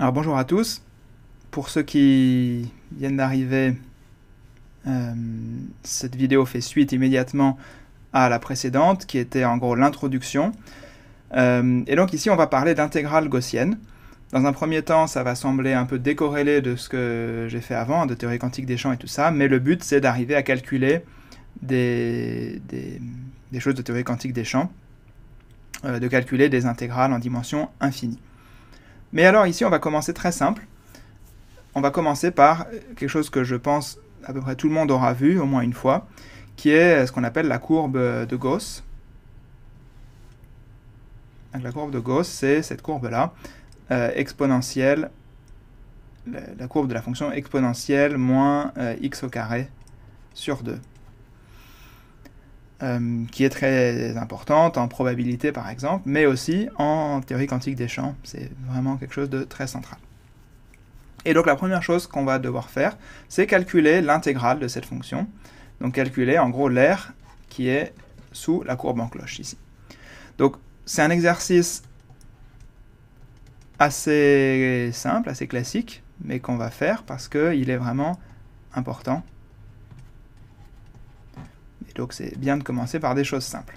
Alors bonjour à tous. Pour ceux qui viennent d'arriver, cette vidéo fait suite immédiatement à la précédente, qui était en gros l'introduction. Et donc ici on va parler d'intégrale gaussienne. Dans un premier temps, ça va sembler un peu décorrélé de ce que j'ai fait avant, de théorie quantique des champs et tout ça, mais le but c'est d'arriver à calculer des choses de théorie quantique des champs, de calculer des intégrales en dimension infinie. Mais alors ici on va commencer très simple. On va commencer par quelque chose que je pense à peu près tout le monde aura vu au moins une fois, qui est ce qu'on appelle la courbe de Gauss. Donc, la courbe de Gauss, c'est cette courbe-là, exponentielle, la courbe de la fonction exponentielle moins x au carré sur 2, qui est très importante en probabilité par exemple, mais aussi en théorie quantique des champs. C'est vraiment quelque chose de très central. Et donc la première chose qu'on va devoir faire, c'est calculer l'intégrale de cette fonction. Donc calculer en gros l'air qui est sous la courbe en cloche ici. Donc c'est un exercice assez simple, assez classique, mais qu'on va faire parce qu'il est vraiment important. Et donc c'est bien de commencer par des choses simples.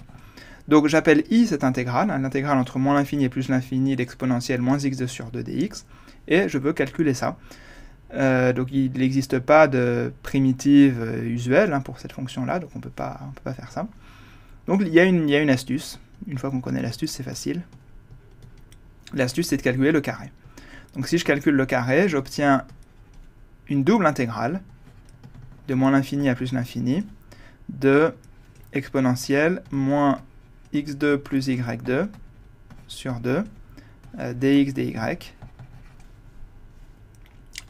Donc j'appelle I cette intégrale, l'intégrale entre moins l'infini et plus l'infini, l'exponentielle moins x2 sur 2 dx, et je veux calculer ça. Donc il n'existe pas de primitive usuelle pour cette fonction-là, donc on ne peut pas faire ça. Donc il y a une astuce. Une fois qu'on connaît l'astuce, c'est facile. L'astuce, c'est de calculer le carré. Donc si je calcule le carré, j'obtiens une double intégrale de moins l'infini à plus l'infini de exponentielle moins x2 plus y2 sur 2 dx dy.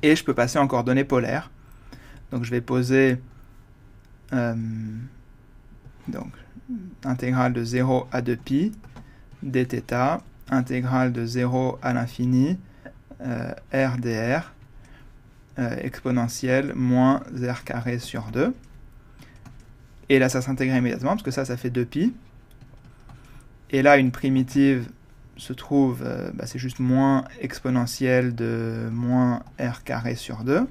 Et je peux passer en coordonnées polaires. Donc je vais poser donc, intégrale de 0 à 2pi dθ, intégrale de 0 à l'infini r dr, exponentielle moins r carré sur 2. Et là, ça s'intègre immédiatement, parce que ça fait 2pi. Et là, une primitive se trouve, c'est juste moins exponentielle de moins r carré sur 2,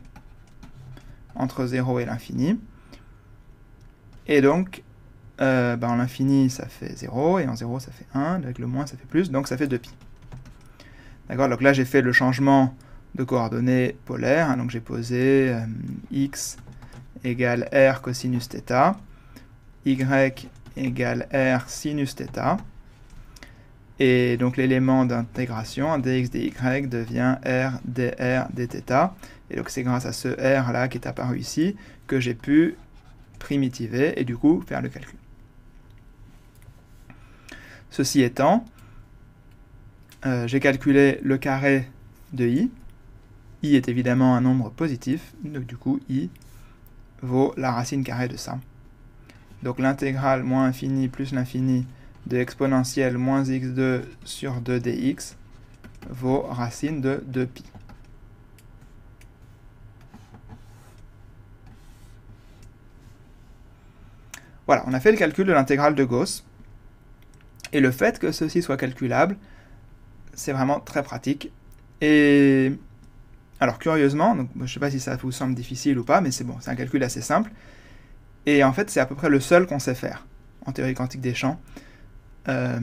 entre 0 et l'infini. Et donc, en l'infini, ça fait 0, et en 0, ça fait 1, avec le moins, ça fait plus, donc ça fait 2pi. D'accord, donc là, j'ai fait le changement de coordonnées polaires, donc j'ai posé x égale r cosinus θ, y égale r sinus θ, et donc l'élément d'intégration, dx dy, devient r dr dθ, et donc c'est grâce à ce r là qui est apparu ici que j'ai pu primitiver et du coup faire le calcul. Ceci étant, j'ai calculé le carré de i. I est évidemment un nombre positif, donc du coup i vaut la racine carrée de ça. Donc l'intégrale moins infini plus l'infini de exponentielle moins x2 sur 2 dx vaut racine de 2pi. Voilà, on a fait le calcul de l'intégrale de Gauss. Et le fait que ceci soit calculable, c'est vraiment très pratique. Et alors curieusement, donc, je ne sais pas si ça vous semble difficile ou pas, mais c'est bon, c'est un calcul assez simple. Et en fait, c'est à peu près le seul qu'on sait faire en théorie quantique des champs. On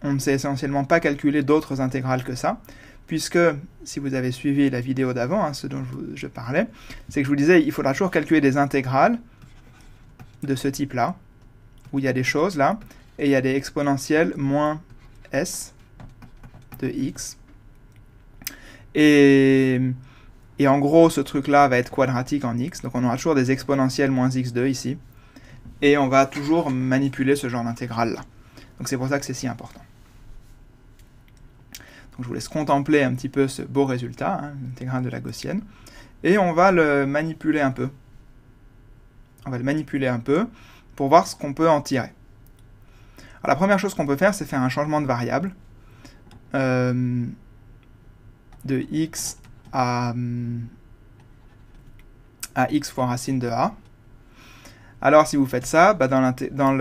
ne sait essentiellement pas calculer d'autres intégrales que ça, puisque, si vous avez suivi la vidéo d'avant, ce dont je parlais, c'est que je vous disais, il faudra toujours calculer des intégrales de ce type-là, où il y a des choses là, et il y a des exponentielles moins s de x. Et en gros, ce truc-là va être quadratique en x, donc on aura toujours des exponentielles moins x2 ici, et on va toujours manipuler ce genre d'intégrale-là. Donc c'est pour ça que c'est si important. Donc je vous laisse contempler un petit peu ce beau résultat, l'intégrale de la gaussienne, et on va le manipuler un peu. On va le manipuler un peu pour voir ce qu'on peut en tirer. Alors, la première chose qu'on peut faire, c'est faire un changement de variable de x à x fois racine de a. Alors si vous faites ça, bah, dans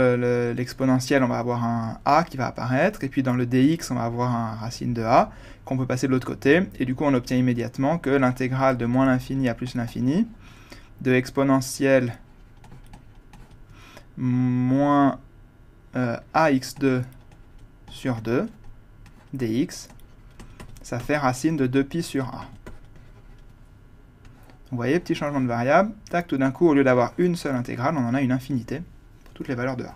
l'exponentiel, on va avoir un a qui va apparaître, et puis dans le dx, on va avoir un racine de a, qu'on peut passer de l'autre côté, et du coup on obtient immédiatement que l'intégrale de moins l'infini à plus l'infini, de exponentielle moins ax2 sur 2 dx, ça fait racine de 2pi sur a. Vous voyez, petit changement de variable, tac, tout d'un coup, au lieu d'avoir une seule intégrale, on en a une infinité pour toutes les valeurs de a.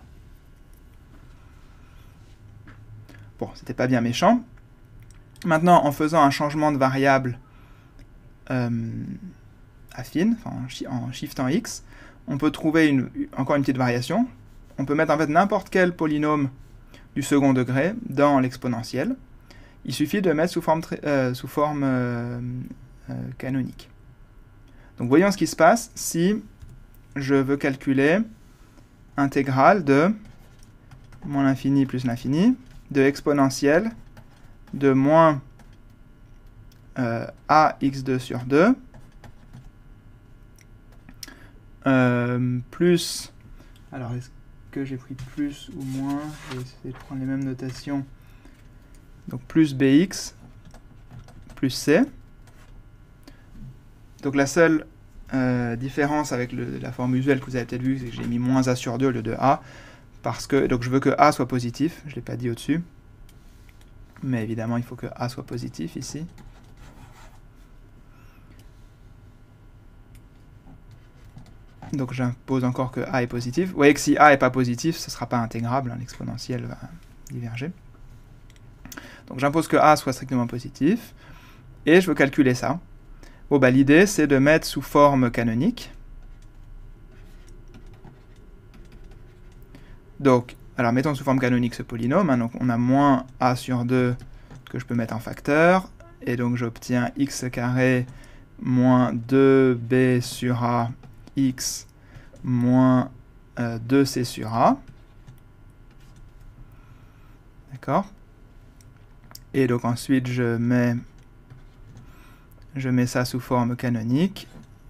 Bon, c'était pas bien méchant. Maintenant, en faisant un changement de variable affine, enfin, en shiftant x, on peut trouver encore une petite variation. On peut mettre en fait n'importe quel polynôme du second degré dans l'exponentielle. Il suffit de mettre sous forme canonique. Donc voyons ce qui se passe si je veux calculer intégrale de moins l'infini plus l'infini de exponentielle de moins ax2 sur 2 plus, alors est-ce que j'ai pris plus ou moins, je vais essayer de prendre les mêmes notations, donc plus bx plus c. Donc la seule différence avec la forme usuelle que vous avez peut-être vue, c'est que j'ai mis moins a sur 2 au lieu de a, parce que donc je veux que a soit positif, je ne l'ai pas dit au-dessus, mais évidemment il faut que a soit positif ici. Donc j'impose encore que a est positif. Vous voyez que si a n'est pas positif, ce ne sera pas intégrable, hein, l'exponentielle va diverger. Donc j'impose que a soit strictement positif, et je veux calculer ça. Bon, bah, l'idée, c'est de mettre sous forme canonique. Donc, alors mettons sous forme canonique ce polynôme. Hein, donc on a moins a sur 2 que je peux mettre en facteur. Et donc j'obtiens x carré moins 2b sur a x moins 2c sur a. D'accord? Et donc ensuite je mets ça sous forme canonique.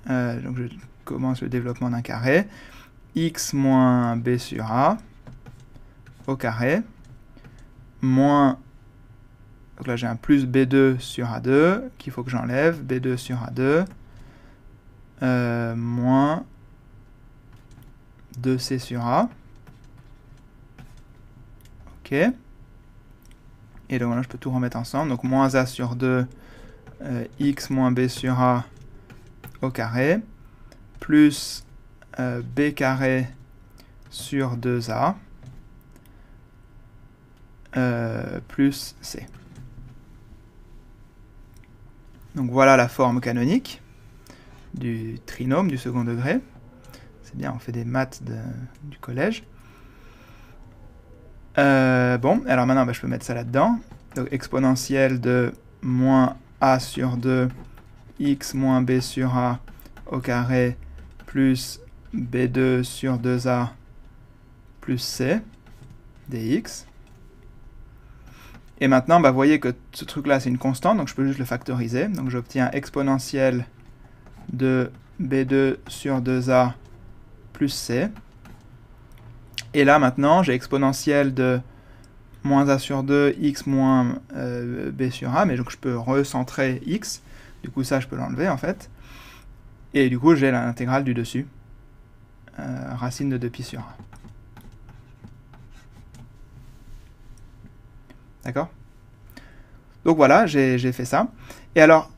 Donc je commence le développement d'un carré. X moins b sur a au carré moins, donc là j'ai un plus b2 sur a2 qu'il faut que j'enlève, b2 sur a2 moins 2c sur a. Ok. Et donc là je peux tout remettre ensemble. Donc moins a sur 2 x moins b sur a au carré plus b carré sur 2a plus c. Donc voilà la forme canonique du trinôme du second degré. C'est bien, on fait des maths du collège. Bon, alors maintenant bah, je peux mettre ça là-dedans. Donc exponentielle de moins a sur 2 x moins b sur a au carré plus b2 sur 2a plus c dx. Et maintenant, bah, vous voyez que ce truc-là, c'est une constante, donc je peux juste le factoriser. Donc j'obtiens exponentielle de b2 sur 2a plus c. Et là, maintenant, j'ai exponentielle de moins a sur 2, x moins b sur a, mais donc je peux recentrer x. Du coup, ça, je peux l'enlever, en fait. Et du coup, j'ai l'intégrale du dessus. Racine de 2pi sur a. D'accord? Donc voilà, j'ai fait ça. Et alors,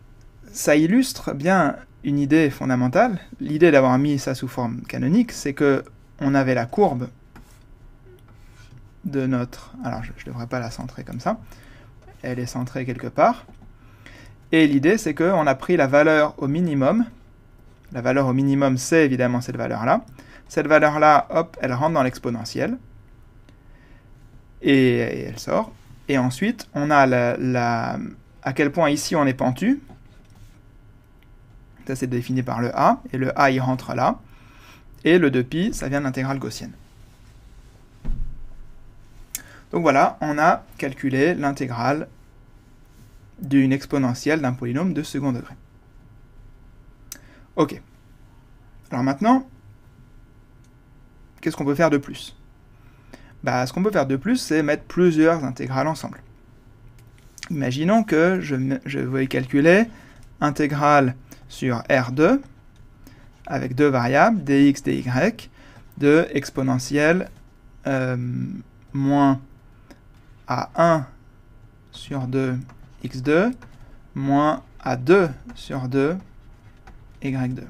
ça illustre bien une idée fondamentale. L'idée d'avoir mis ça sous forme canonique, c'est que on avait la courbe de notre... Alors, je ne devrais pas la centrer comme ça. Elle est centrée quelque part. Et l'idée, c'est qu'on a pris la valeur au minimum. La valeur au minimum, c'est évidemment cette valeur-là. Cette valeur-là, hop, elle rentre dans l'exponentielle. Et elle sort. Et ensuite, on a à quel point ici on est pentu. Ça, c'est défini par le a. Et le a, il rentre là. Et le 2pi, ça vient de l'intégrale gaussienne. Donc voilà, on a calculé l'intégrale d'une exponentielle d'un polynôme de second degré. Ok. Alors maintenant, qu'est-ce qu'on peut faire de plus? Bah, ce qu'on peut faire de plus, c'est mettre plusieurs intégrales ensemble. Imaginons que je veuille calculer intégrale sur R2 avec deux variables, dx, dy, de exponentielle moins A1 sur 2 x2 moins A2 sur 2 y2.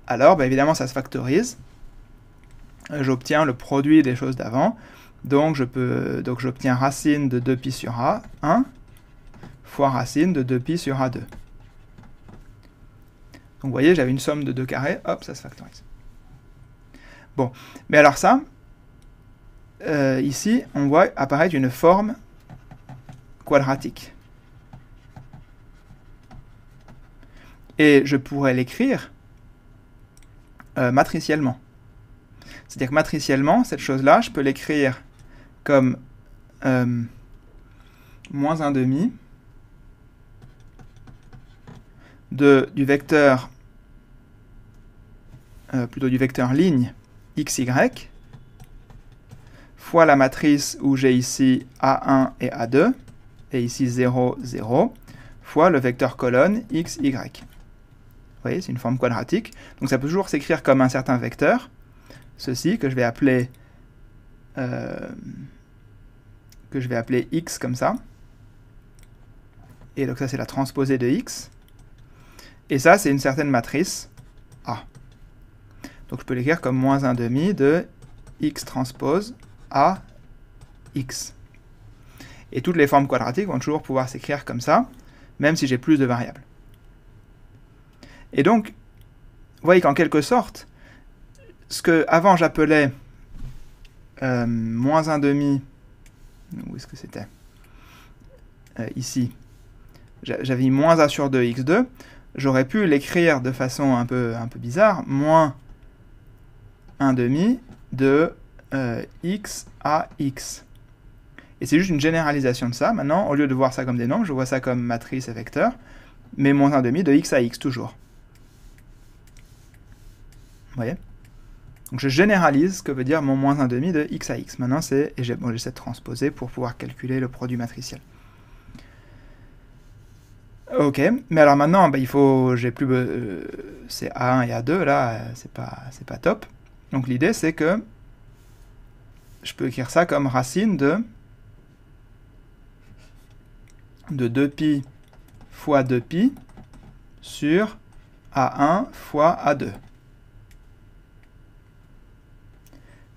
Alors, bah, évidemment, ça se factorise. J'obtiens le produit des choses d'avant. Donc, j'obtiens racine de 2pi sur A1 fois racine de 2pi sur A2. Donc, vous voyez, j'avais une somme de 2 carrés. Hop, ça se factorise. Bon, mais alors ça, ici, on voit apparaître une forme quadratique. Et je pourrais l'écrire matriciellement. C'est-à-dire que matriciellement, cette chose-là, je peux l'écrire comme moins 1/2 du vecteur, du vecteur ligne xy, fois la matrice où j'ai ici A1 et A2, et ici 0, 0, fois le vecteur colonne xy. Vous voyez, c'est une forme quadratique. Donc ça peut toujours s'écrire comme un certain vecteur, ceci, que je vais appeler x comme ça. Et donc ça, c'est la transposée de x. Et ça, c'est une certaine matrice A. Donc je peux l'écrire comme moins 1/2 de x transpose A x. Et toutes les formes quadratiques vont toujours pouvoir s'écrire comme ça, même si j'ai plus de variables. Et donc, vous voyez qu'en quelque sorte, ce que avant j'appelais moins 1/2, où est-ce que c'était ici, j'avais mis moins a sur 2 x2, j'aurais pu l'écrire de façon un peu bizarre, moins 1/2 de x à x. Et c'est juste une généralisation de ça. Maintenant, au lieu de voir ça comme des nombres, je vois ça comme matrice et vecteur, mais moins 1/2 de x à x, toujours. Vous voyez? Donc je généralise ce que veut dire mon moins 1/2 de x à x. Maintenant, j'essaie de transposer pour pouvoir calculer le produit matriciel. Ok, mais alors maintenant, bah, c'est A1 et A2, là, c'est pas top. Donc l'idée, c'est que je peux écrire ça comme racine de 2pi fois 2pi sur A1 fois A2.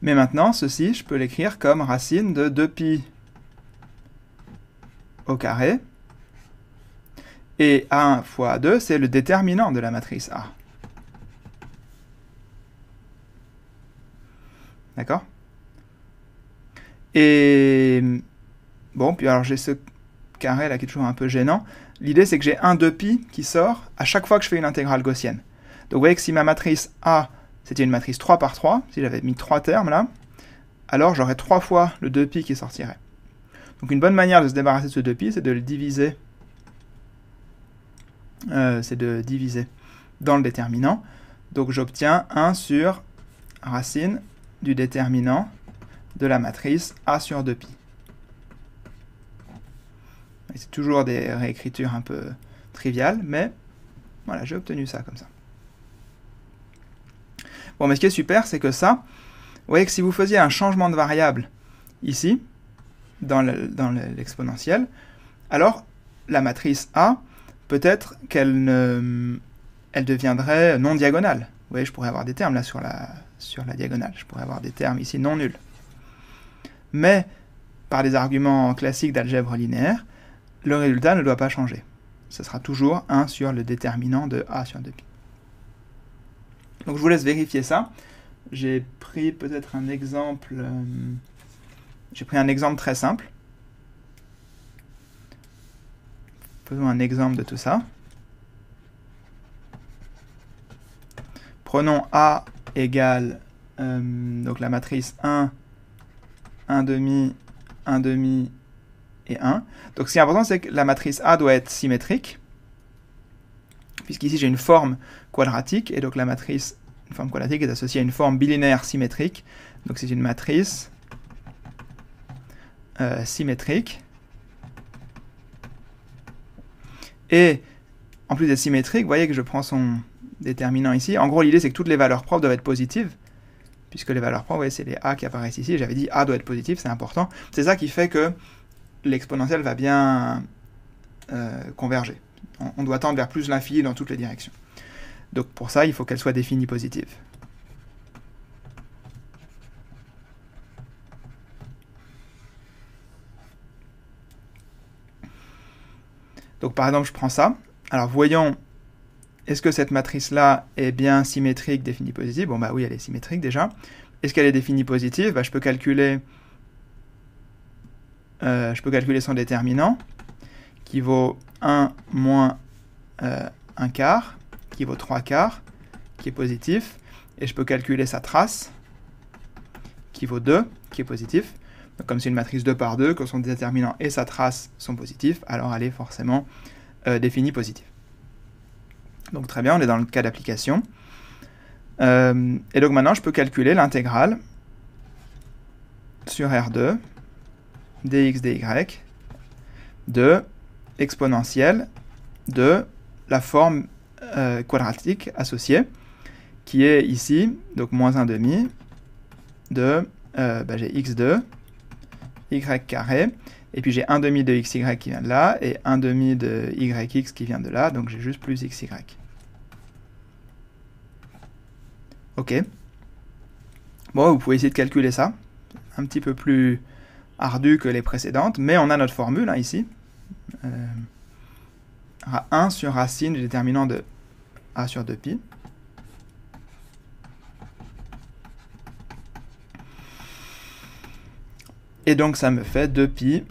Mais maintenant, ceci, je peux l'écrire comme racine de 2pi au carré. Et A1 fois A2, c'est le déterminant de la matrice A. D'accord? Et bon, puis alors j'ai ce carré là qui est toujours un peu gênant. L'idée, c'est que j'ai un 2pi qui sort à chaque fois que je fais une intégrale gaussienne. Donc vous voyez que si ma matrice A, c'était une matrice 3 par 3, si j'avais mis 3 termes là, alors j'aurais 3 fois le 2pi qui sortirait. Donc une bonne manière de se débarrasser de ce 2pi, c'est de le diviser. Dans le déterminant. Donc j'obtiens 1 sur racine du déterminant de la matrice A sur 2pi. C'est toujours des réécritures un peu triviales, mais voilà, j'ai obtenu ça comme ça. Bon, mais ce qui est super, c'est que ça, vous voyez que si vous faisiez un changement de variable ici, dans l'exponentielle, alors la matrice A, peut-être qu'elle deviendrait non diagonale. Vous voyez, je pourrais avoir des termes là sur la diagonale. Je pourrais avoir des termes ici non nuls. Mais, par des arguments classiques d'algèbre linéaire, le résultat ne doit pas changer. Ce sera toujours 1 sur le déterminant de A sur 2pi. Donc je vous laisse vérifier ça. J'ai pris peut-être un exemple... j'ai pris un exemple très simple. Faisons un exemple de tout ça. Prenons A égale donc la matrice 1, 1/2, 1/2 et 1. Donc ce qui est important, c'est que la matrice A doit être symétrique, puisqu'ici j'ai une forme quadratique, et donc la matrice une forme quadratique est associée à une forme bilinéaire symétrique. Donc c'est une matrice symétrique. Et en plus d'être symétrique, vous voyez que je prends son déterminant ici. En gros, l'idée c'est que toutes les valeurs propres doivent être positives, puisque les valeurs propres, vous voyez, c'est les A qui apparaissent ici. J'avais dit A doit être positif, c'est important. C'est ça qui fait que l'exponentielle va bien converger. On doit tendre vers plus l'infini dans toutes les directions. Donc pour ça, il faut qu'elle soit définie positive. Donc par exemple, je prends ça. Alors voyons, est-ce que cette matrice-là est bien symétrique, définie positive? Bon bah oui, elle est symétrique déjà. Est-ce qu'elle est définie positive? Bah, je peux calculer son déterminant, qui vaut 1 moins 1 quart, qui vaut 3 quarts, qui est positif. Et je peux calculer sa trace, qui vaut 2, qui est positif. Donc, comme c'est une matrice 2 par 2, que son déterminant et sa trace sont positifs, alors elle est forcément définie positive. Donc très bien, on est dans le cas d'application. Et donc maintenant, je peux calculer l'intégrale sur R2 dx dy de exponentielle de la forme quadratique associée, qui est ici, donc moins 1 demi de, j'ai x2, y carré, et puis j'ai 1 demi de xy qui vient de là, et 1 demi de yx qui vient de là, donc j'ai juste plus xy. Ok. Bon, vous pouvez essayer de calculer ça. Un petit peu plus ardu que les précédentes, mais on a notre formule hein, ici. 1 sur racine du déterminant de a sur 2pi. Et donc ça me fait 2pi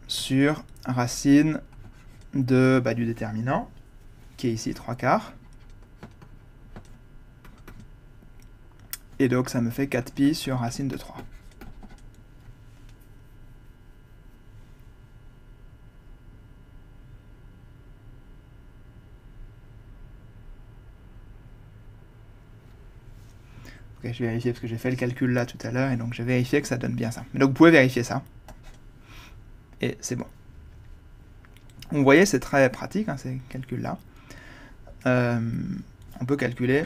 sur racine de, du déterminant, qui est ici 3 quarts. Et donc ça me fait 4pi sur racine de 3. Ok, je vais vérifier parce que j'ai fait le calcul là tout à l'heure et donc j'ai vérifié que ça donne bien ça. Mais donc vous pouvez vérifier ça. Et c'est bon. Vous voyez, c'est très pratique hein, ces calculs-là. On peut calculer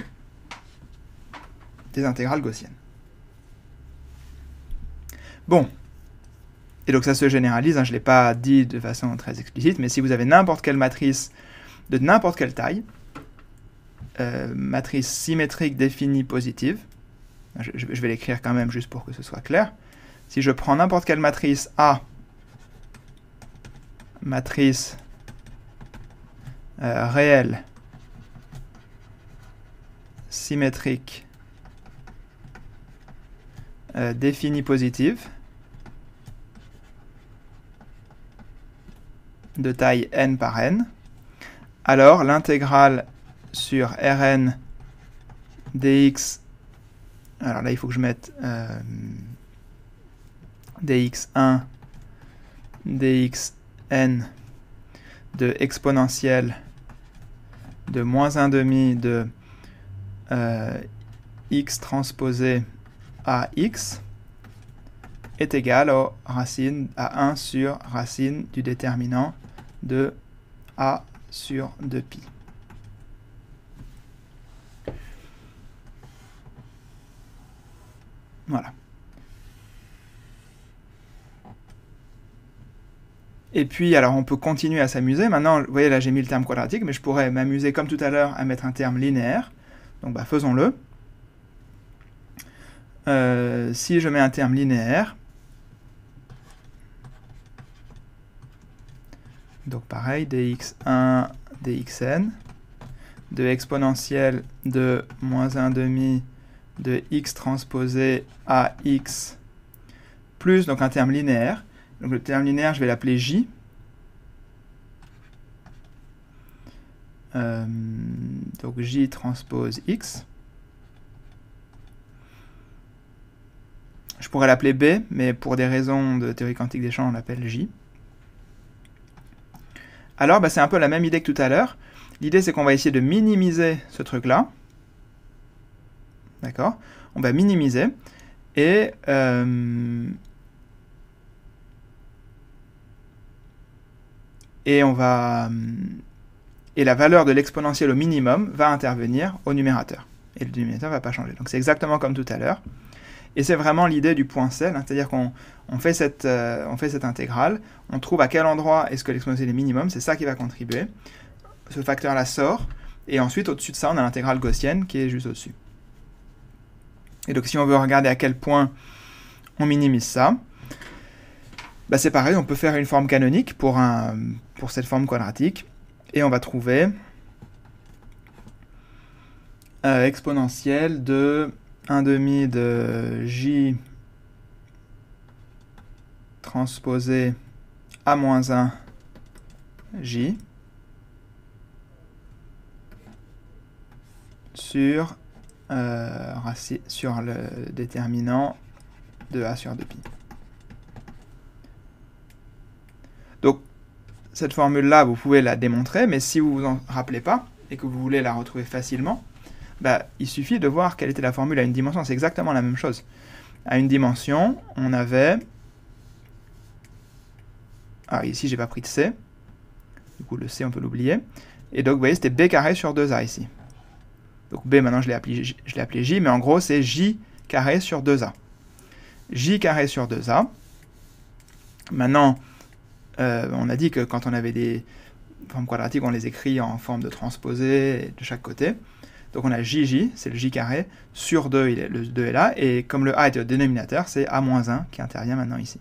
des intégrales gaussiennes. Bon. Et donc ça se généralise, hein, je ne l'ai pas dit de façon très explicite, mais si vous avez n'importe quelle matrice de n'importe quelle taille, matrice symétrique définie positive, je vais l'écrire quand même juste pour que ce soit clair. Si je prends n'importe quelle matrice A, matrice réelle, symétrique, définie positive, de taille n par n, alors l'intégrale sur Rn dx, alors là il faut que je mette dx1 dxn de exponentielle de moins 1 demi de x transposé à x est égal à 1 sur racine du déterminant de a sur 2pi. Voilà. Et puis, alors on peut continuer à s'amuser. Maintenant, vous voyez, là j'ai mis le terme quadratique, mais je pourrais m'amuser comme tout à l'heure à mettre un terme linéaire. Donc faisons-le. Si je mets un terme linéaire, donc pareil, dx1, dxn, de exponentielle de moins 1 demi de x transposé à x, plus donc un terme linéaire. Donc le terme linéaire, je vais l'appeler j. Donc j transpose x. Je pourrais l'appeler b, mais pour des raisons de théorie quantique des champs, on l'appelle j. Alors, c'est un peu la même idée que tout à l'heure. L'idée, c'est qu'on va essayer de minimiser ce truc-là. D'accord? On va minimiser et la valeur de l'exponentielle au minimum va intervenir au numérateur. Et le dénominateur ne va pas changer. Donc c'est exactement comme tout à l'heure. Et c'est vraiment l'idée du point cell, hein, c'est-à-dire qu'on fait cette intégrale, on trouve à quel endroit est-ce que l'exponentielle est minimum, c'est ça qui va contribuer. Ce facteur-là sort, et ensuite au-dessus de ça, on a l'intégrale gaussienne qui est juste au-dessus. Et donc si on veut regarder à quel point on minimise ça, bah c'est pareil, on peut faire une forme canonique pour cette forme quadratique, et on va trouver exponentielle de 1/2 de j transposé a moins 1 j sur le déterminant de a sur 2pi. Donc, cette formule-là, vous pouvez la démontrer, mais si vous vous en rappelez pas, et que vous voulez la retrouver facilement, bah, il suffit de voir quelle était la formule à une dimension. C'est exactement la même chose. À une dimension, on avait... Ah, ici, j'ai pas pris de c. Du coup, le c, on peut l'oublier. Et donc, vous voyez, c'était b carré sur 2a ici. Donc, b, maintenant, je l'ai appelé j, mais en gros, c'est j carré sur 2a. J carré sur 2a. Maintenant, on a dit que quand on avait des formes quadratiques, on les écrit en forme de transposé de chaque côté. Donc on a jj, c'est le j carré, sur 2, le 2 est là, et comme le a est au dénominateur, c'est a moins 1 qui intervient maintenant ici.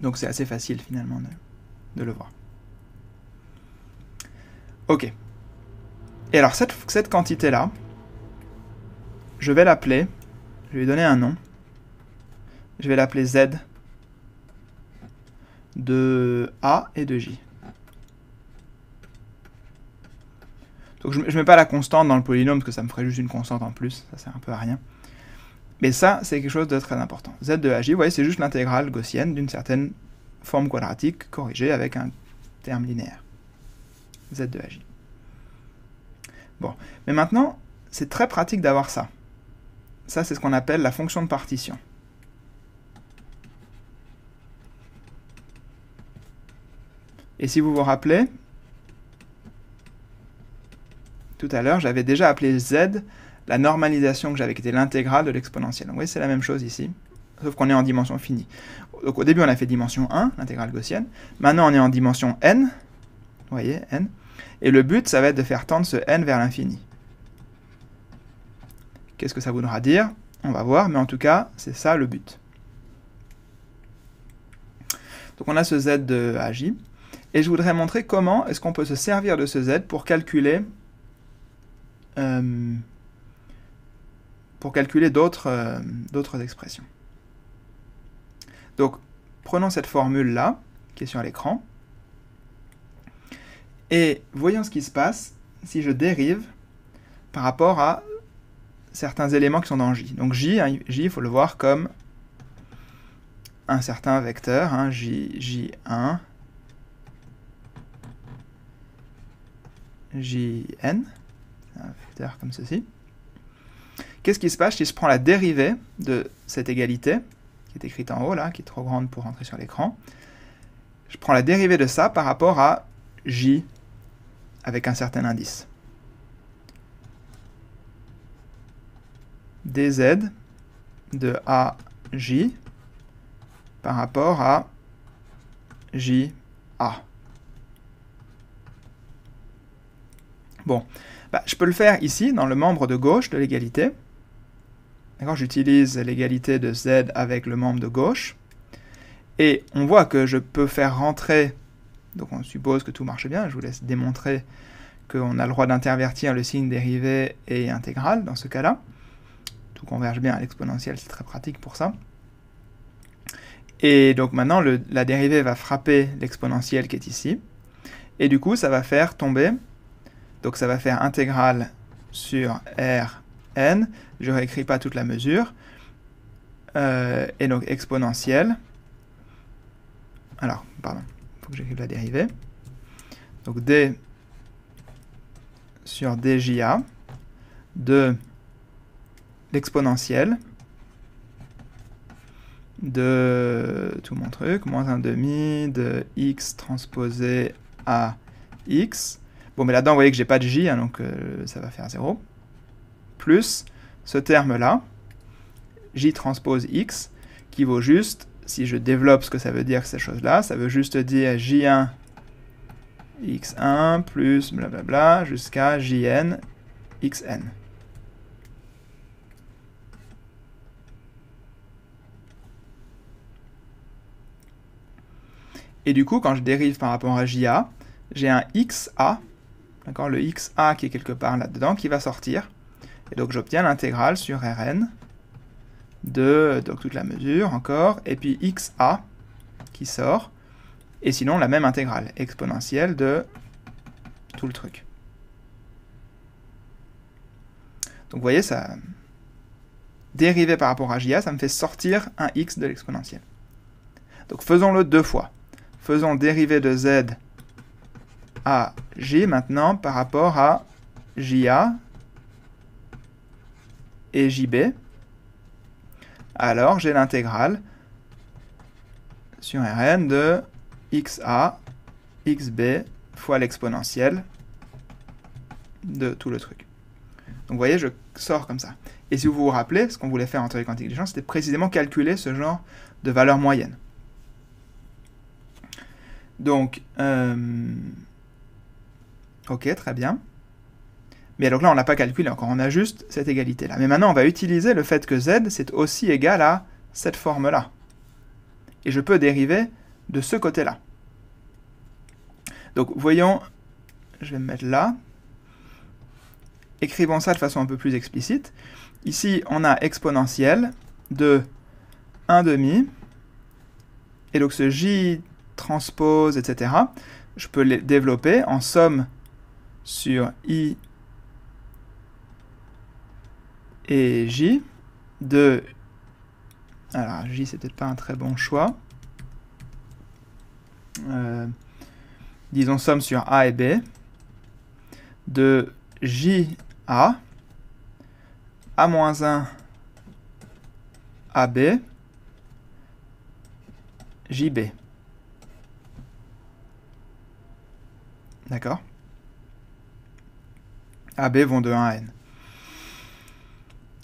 Donc c'est assez facile finalement de le voir. Ok. Et alors cette quantité-là, je vais l'appeler, je vais lui donner un nom, je vais l'appeler z de a et de j. Donc je ne mets pas la constante dans le polynôme, parce que ça me ferait juste une constante en plus, ça sert un peu à rien. Mais ça, c'est quelque chose de très important. Z de AJ, vous voyez, c'est juste l'intégrale gaussienne d'une certaine forme quadratique corrigée avec un terme linéaire. Z de AJ. Bon, mais maintenant, c'est très pratique d'avoir ça. Ça, c'est ce qu'on appelle la fonction de partition. Et si vous vous rappelez, tout à l'heure, j'avais déjà appelé z la normalisation que j'avais, qui était l'intégrale de l'exponentielle. Donc, vous voyez, c'est la même chose ici, sauf qu'on est en dimension finie. Donc, au début, on a fait dimension 1, l'intégrale gaussienne. Maintenant, on est en dimension n. Vous voyez, n. Et le but, ça va être de faire tendre ce n vers l'infini. Qu'est-ce que ça voudra dire? On va voir, mais en tout cas, c'est ça le but. Donc, on a ce z de AJ. Et je voudrais montrer comment est-ce qu'on peut se servir de ce z pour calculer d'autres expressions. Donc, prenons cette formule-là, qui est sur l'écran, et voyons ce qui se passe si je dérive par rapport à certains éléments qui sont dans J. Donc J, il faut le voir comme un certain vecteur, hein, J1, Jn, un vecteur comme ceci. Qu'est-ce qui se passe si je prends la dérivée de cette égalité, qui est écrite en haut, là, qui est trop grande pour rentrer sur l'écran? Je prends la dérivée de ça par rapport à J avec un certain indice. dz de AJ par rapport à JA. Bon, bah, je peux le faire ici, dans le membre de gauche de l'égalité. D'accord, j'utilise l'égalité de z avec le membre de gauche. Et on voit que je peux faire rentrer, donc on suppose que tout marche bien, je vous laisse démontrer qu'on a le droit d'intervertir le signe dérivé et intégral dans ce cas-là. Tout converge bien à l'exponentielle, c'est très pratique pour ça. Et donc maintenant, la dérivée va frapper l'exponentielle qui est ici. Et du coup, ça va faire tomber, donc ça va faire intégrale sur Rn. Je ne réécris pas toute la mesure. Et donc exponentielle. Alors, pardon, il faut que j'écrive la dérivée. Donc d sur dja de l'exponentielle de tout mon truc, moins 1/2 de x transposé à x. Bon, mais là-dedans, vous voyez que j'ai pas de j, hein, donc ça va faire 0. Plus ce terme-là, j transpose x, qui vaut juste, si je développe ce que ça veut dire, ces choses-là, ça veut juste dire j1 x1 plus blablabla jusqu'à jn xn. Et du coup, quand je dérive par rapport à JA, j'ai un XA, d'accord, le XA qui est quelque part là-dedans, qui va sortir. Et donc j'obtiens l'intégrale sur Rn de donc toute la mesure encore, et puis XA qui sort, et sinon la même intégrale exponentielle de tout le truc. Donc vous voyez, ça dérivé par rapport à JA, ça me fait sortir un X de l'exponentielle. Donc faisons-le deux fois. Faisons dériver de z à j maintenant par rapport à JA et JB. Alors j'ai l'intégrale sur Rn de XA, XB fois l'exponentielle de tout le truc. Donc vous voyez, je sors comme ça. Et si vous vous rappelez, ce qu'on voulait faire en théorie quantique des champs, c'était précisément calculer ce genre de valeur moyenne. Donc, ok, très bien. Mais donc là, on n'a pas calculé encore, on a juste cette égalité-là. Mais maintenant, on va utiliser le fait que z, c'est aussi égal à cette forme-là. Et je peux dériver de ce côté-là. Donc, voyons, je vais me mettre là. Écrivons ça de façon un peu plus explicite. Ici, on a exponentielle de 1/2. Et donc, ce j transpose, etc., je peux les développer en somme sur i et j de... Alors, j, c'est peut-être pas un très bon choix. Disons somme sur a et b de JA, A-1 AB, JB. D'accord? AB vont de 1 à n.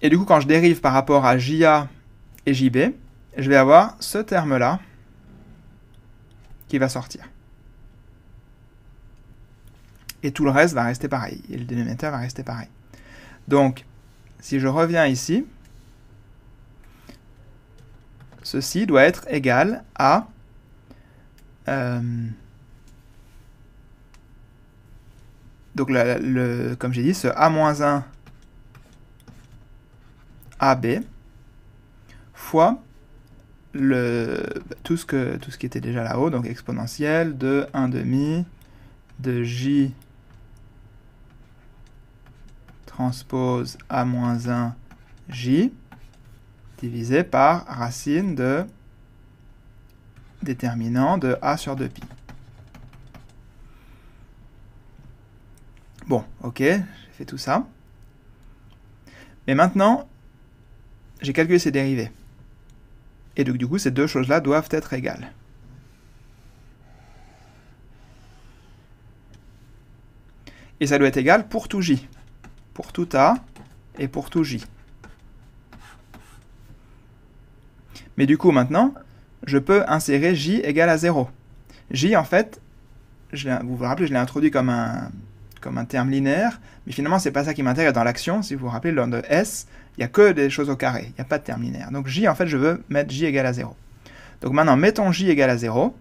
Et du coup, quand je dérive par rapport à JA et JB, je vais avoir ce terme-là qui va sortir. Et tout le reste va rester pareil. Et le dénominateur va rester pareil. Donc, si je reviens ici, ceci doit être égal à... donc, comme j'ai dit, ce A-1 AB fois tout ce qui était déjà là-haut, donc exponentielle de 1/2 de J transpose A-1 J divisé par racine de déterminant de A sur 2pi. Bon, ok, j'ai fait tout ça. Mais maintenant, j'ai calculé ces dérivés. Et donc, du coup, ces deux choses-là doivent être égales. Et ça doit être égal pour tout j. Pour tout a et pour tout j. Mais du coup, maintenant, je peux insérer j égale à 0. J, en fait, vous vous rappelez, je l'ai introduit comme un terme linéaire, mais finalement, c'est pas ça qui m'intéresse dans l'action. Si vous vous rappelez, lors de S, il n'y a que des choses au carré, il n'y a pas de terme linéaire. Donc j, en fait, je veux mettre j égale à 0. Donc maintenant, mettons j égale à 0,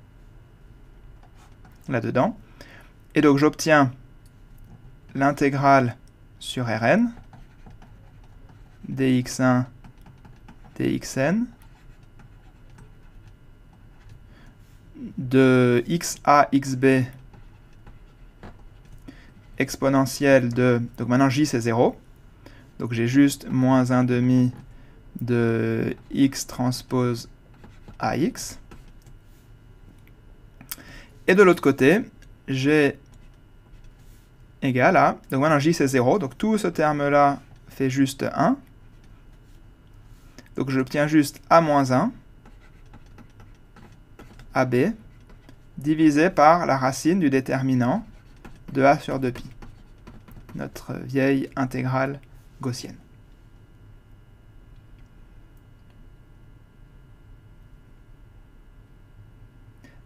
là-dedans, et donc j'obtiens l'intégrale sur Rn, dx1, dxn, de xa, xb, exponentielle de... Donc maintenant, j, c'est 0. Donc j'ai juste moins 1/2 de x transpose ax. Et de l'autre côté, j'ai égale à... Donc maintenant j c'est 0, donc tout ce terme-là fait juste 1. Donc j'obtiens juste a moins 1, ab, divisé par la racine du déterminant de a sur 2pi, notre vieille intégrale gaussienne.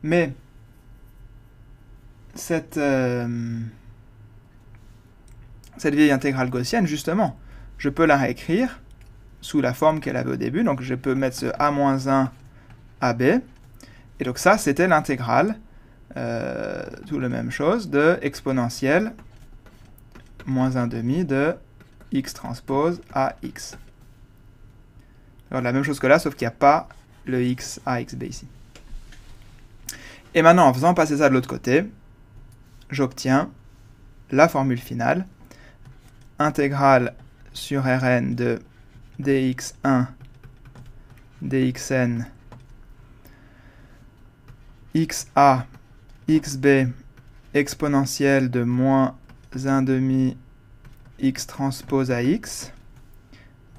Mais cette vieille intégrale gaussienne, justement, je peux la réécrire sous la forme qu'elle avait au début. Donc je peux mettre ce a-1 ab. Et donc ça, c'était l'intégrale, tout la même chose, de exponentielle moins 1/2 de x transpose ax. Alors la même chose que là, sauf qu'il n'y a pas le x axb ici. Et maintenant, en faisant passer ça de l'autre côté, j'obtiens la formule finale, intégrale sur Rn de dx1 dxn xa xb exponentielle de moins 1/2 x transpose ax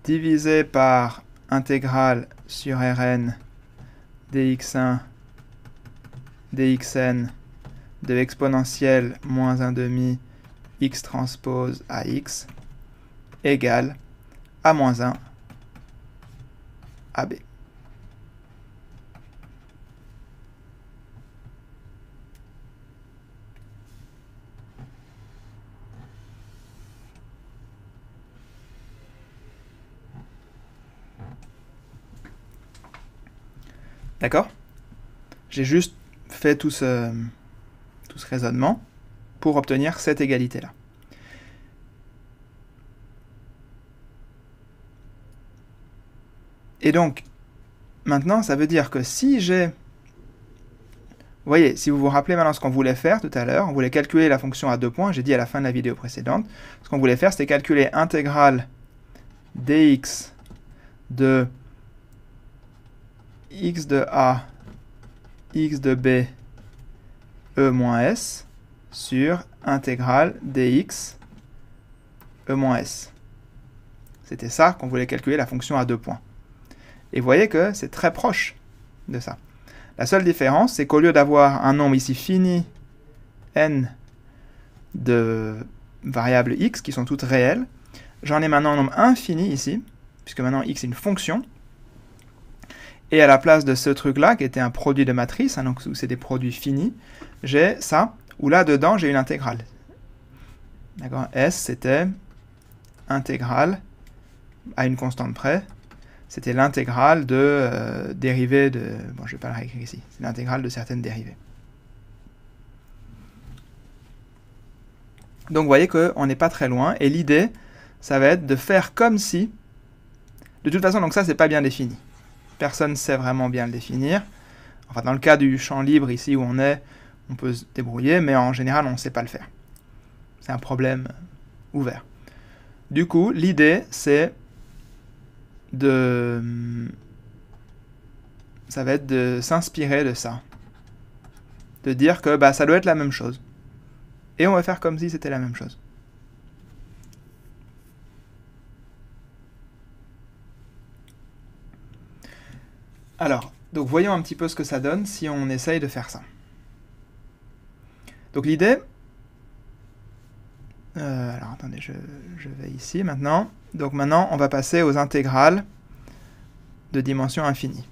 divisé par intégrale sur Rn dx1 dxn de exponentielle moins 1/2 x transpose ax égale a moins 1 ab. D'accord? J'ai juste fait tout ce raisonnement pour obtenir cette égalité-là. Et donc, maintenant, ça veut dire que si j'ai... Vous voyez, si vous vous rappelez maintenant ce qu'on voulait faire tout à l'heure, on voulait calculer la fonction à 2 points, j'ai dit à la fin de la vidéo précédente, ce qu'on voulait faire, c'était calculer intégrale dx de x de a, x de b, e moins s, sur intégrale dx, e moins s. C'était ça qu'on voulait calculer la fonction à 2 points. Et vous voyez que c'est très proche de ça. La seule différence, c'est qu'au lieu d'avoir un nombre ici fini, n, de variables x, qui sont toutes réelles, j'en ai maintenant un nombre infini ici, puisque maintenant x est une fonction. Et à la place de ce truc-là, qui était un produit de matrice, hein, donc où c'est des produits finis, j'ai ça, où là-dedans, j'ai une intégrale. D'accord? S, c'était intégrale, à une constante près, c'était l'intégrale de dérivée de... Bon, je ne vais pas la réécrire ici. C'est l'intégrale de certaines dérivées. Donc, vous voyez qu'on n'est pas très loin. Et l'idée, ça va être de faire comme si... De toute façon, donc ça, c'est pas bien défini. Personne ne sait vraiment bien le définir. Enfin, dans le cas du champ libre, ici où on est, on peut se débrouiller, mais en général, on ne sait pas le faire. C'est un problème ouvert. Du coup, l'idée, c'est ça va être de s'inspirer de ça. De dire que bah, ça doit être la même chose. Et on va faire comme si c'était la même chose. Alors, donc voyons un petit peu ce que ça donne si on essaye de faire ça. Donc l'idée... alors attendez, je vais ici maintenant. Donc maintenant, on va passer aux intégrales de dimension infinie.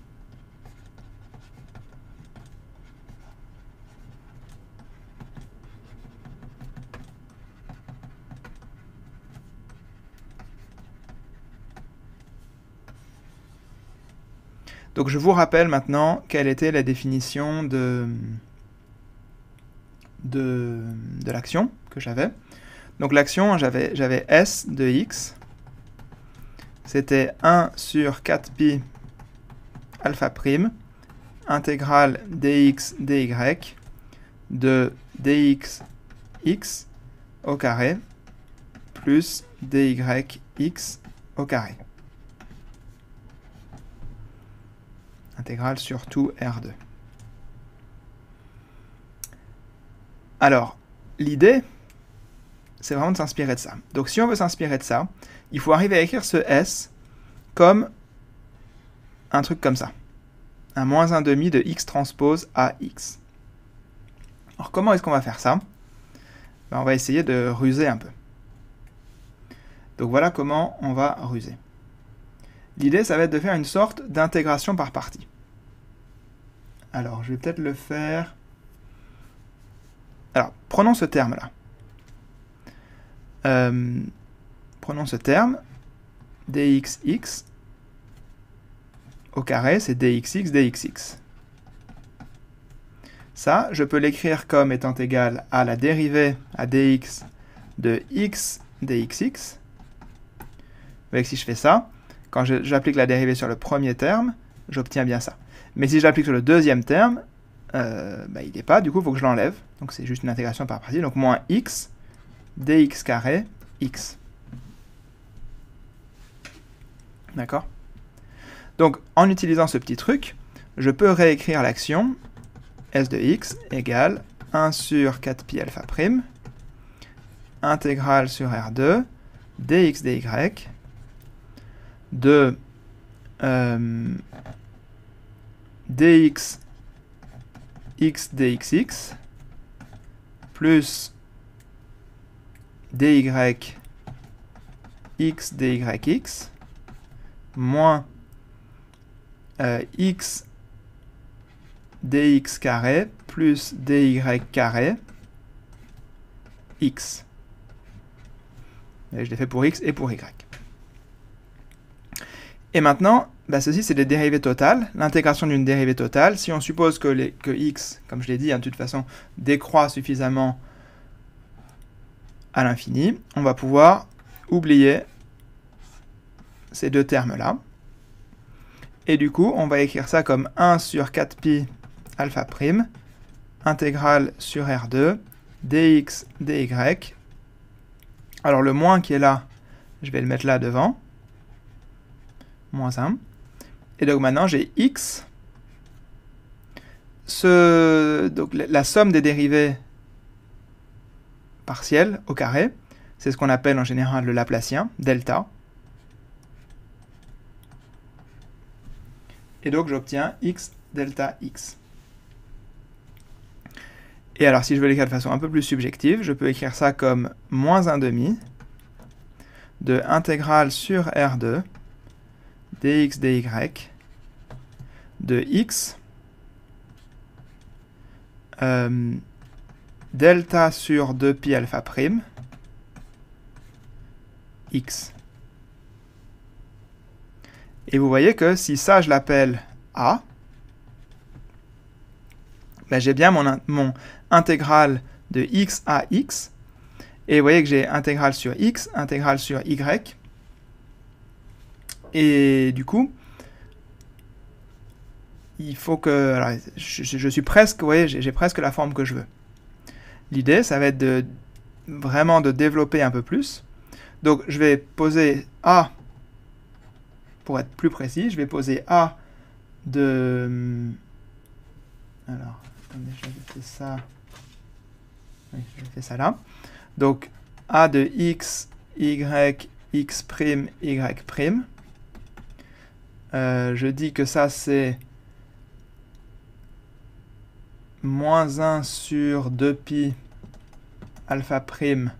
Donc je vous rappelle maintenant quelle était la définition de l'action que j'avais. Donc l'action, j'avais S de x. C'était 1 sur 4pi alpha prime, intégrale dx dy de dx x au carré plus dy x au carré. Intégrale sur tout R2. Alors, l'idée, c'est vraiment de s'inspirer de ça. Donc si on veut s'inspirer de ça, il faut arriver à écrire ce S comme un truc comme ça. Un moins 1/2 de x transpose AX. Alors comment est-ce qu'on va faire ça? Ben, on va essayer de ruser un peu. Donc voilà comment on va ruser. L'idée, ça va être de faire une sorte d'intégration par partie. Alors, je vais peut-être le faire... Alors, prenons ce terme-là. Prenons ce terme, dxx au carré, c'est dxx, dxx. Ça, je peux l'écrire comme étant égal à la dérivée à dx de x dxx. Vous voyez que si je fais ça, quand j'applique la dérivée sur le premier terme, j'obtiens bien ça. Mais si je l'applique sur le deuxième terme, bah, il n'est pas, du coup, il faut que je l'enlève. Donc c'est juste une intégration par partie. Donc moins x dx carré x. D'accord? Donc en utilisant ce petit truc, je peux réécrire l'action s de x égale 1 sur 4pi alpha prime, intégrale sur R2, dx dy, de dx x dxx plus dy x dyx moins x dx carré plus dy carré x. Et je l'ai fait pour x et pour y. Et maintenant, bah ceci c'est des dérivées totales. L'intégration d'une dérivée totale, si on suppose que x, comme je l'ai dit, hein, de toute façon, décroît suffisamment à l'infini, on va pouvoir oublier ces deux termes-là. Et du coup, on va écrire ça comme 1 sur 4pi alpha prime, intégrale sur R2, dx dy. Alors le moins qui est là, je vais le mettre là devant. Moins 1. Et donc maintenant, j'ai x. Donc la somme des dérivées partielles au carré, c'est ce qu'on appelle en général le Laplacien, delta. Et donc j'obtiens x delta x. Et alors si je veux l'écrire de façon un peu plus subjective, je peux écrire ça comme moins 1/2 de intégrale sur R2 dx dy de x delta sur 2pi alpha prime x. Et vous voyez que si ça je l'appelle a, ben j'ai bien mon intégrale de x à x. Et vous voyez que j'ai intégrale sur x, intégrale sur y. Et du coup, il faut que... Alors, je suis presque... Vous voyez, j'ai presque la forme que je veux. L'idée, ça va être vraiment de développer un peu plus. Donc, je vais poser A, pour être plus précis, je vais poser A de... Alors, attendez, j'avais fait ça... Oui, j'ai fait ça là. Donc, A de x, y, x prime, y prime. Je dis que ça, c'est moins 1 sur 2pi alpha prime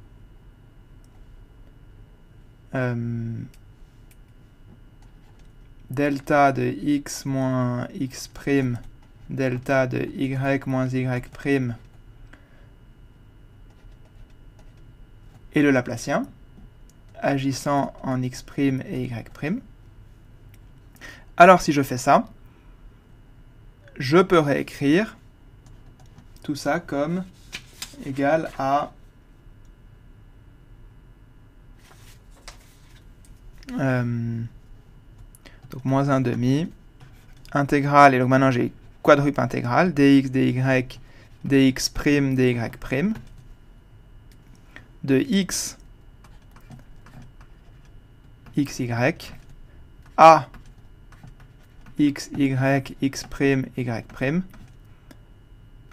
delta de x moins x prime delta de y moins y prime et le Laplacien, agissant en x prime et y prime. Alors si je fais ça, je peux réécrire tout ça comme égal à donc moins 1/2 intégrale, et donc maintenant j'ai quadruple intégrale, dx, dy, dx prime, dy prime, de x, xy, a, x, y, x prime, y prime,